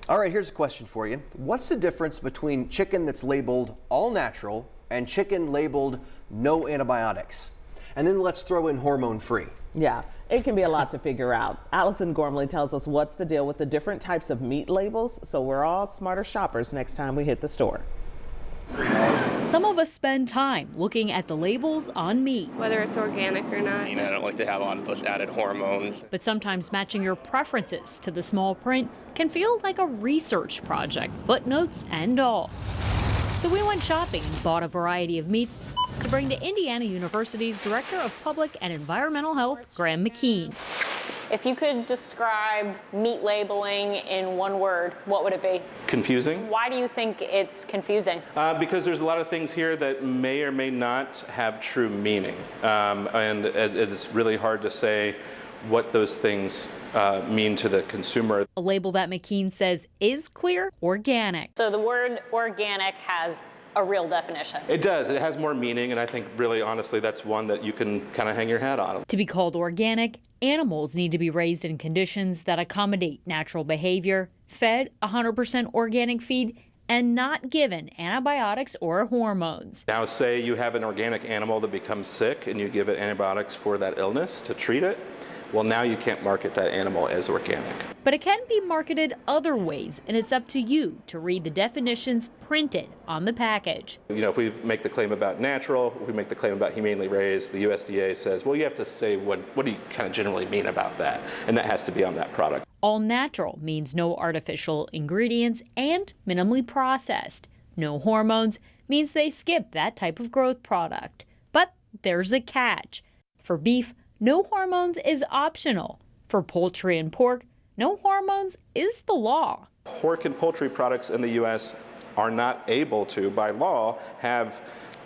All right, here's a question for you. What's the difference between chicken that's labeled all natural and chicken labeled no antibiotics? And then let's throw in hormone free. Yeah, it can be a lot to figure out. Allison Gormly tells us what's the deal with the different types of meat labels, so we're all smarter shoppers next time we hit the store. Some of us spend time looking at the labels on meat. Whether it's organic or not. I don't like to have a lot of those added hormones. But sometimes matching your preferences to the small print can feel like a research project, footnotes and all. So we went shopping and bought a variety of meats to bring to Indiana University's Director of Public and Environmental Health, Graham McKean. If you could describe meat labeling in one word, what would it be? Confusing. Why do you think it's confusing? Because there's a lot of things here that may or may not have true meaning. And it's really hard to say what those things mean to the consumer. A label that McKean says is clear: organic. So the word organic has a real definition. It does. It has more meaning, and I think really honestly that's one that you can kind of hang your hat on. To be called organic, animals need to be raised in conditions that accommodate natural behavior, fed 100% organic feed, and not given antibiotics or hormones. Now say you have an organic animal that becomes sick and you give it antibiotics for that illness to treat it. Well, now you can't market that animal as organic. But it can be marketed other ways, and it's up to you to read the definitions printed on the package. If we make the claim about natural, if we make the claim about humanely raised, the USDA says, well, you have to say what do you kind of generally mean about that? And that has to be on that product. All natural means no artificial ingredients and minimally processed. No hormones means they skip that type of growth product. But there's a catch. For beef, no hormones is optional. For poultry and pork, no hormones is the law. Pork and poultry products in the U.S. are not able to, by law, have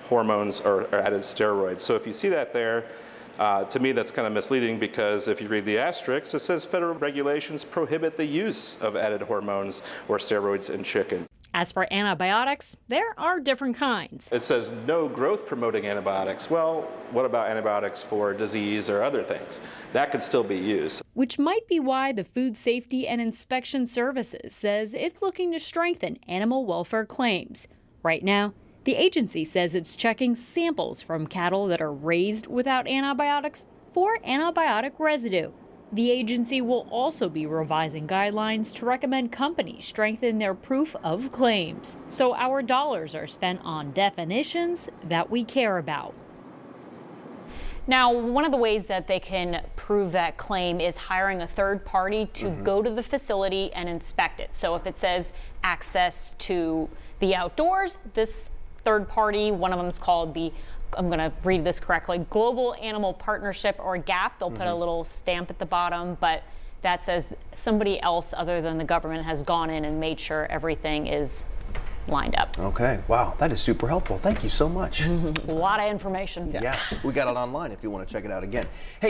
hormones or added steroids. So if you see that there, to me that's kind of misleading, because if you read the asterisk, it says federal regulations prohibit the use of added hormones or steroids in chicken. As for antibiotics, there are different kinds. It says no growth promoting antibiotics. Well, what about antibiotics for disease or other things? That could still be used. Which might be why the Food Safety and Inspection Services says it's looking to strengthen animal welfare claims. Right now, the agency says it's checking samples from cattle that are raised without antibiotics for antibiotic residue. The agency will also be revising guidelines to recommend companies strengthen their proof of claims, so our dollars are spent on definitions that we care about. Now, one of the ways that they can prove that claim is hiring a third party to go to the facility and inspect it. So if it says access to the outdoors, this third party, one of them is called the, I'm going to read this correctly, Global Animal Partnership, or GAP. They'll put a little stamp at the bottom, but that says somebody else other than the government has gone in and made sure everything is lined up. Okay, wow, that is super helpful. Thank you so much. A lot of information. Yeah, we got it online if you want to check it out again. Hey.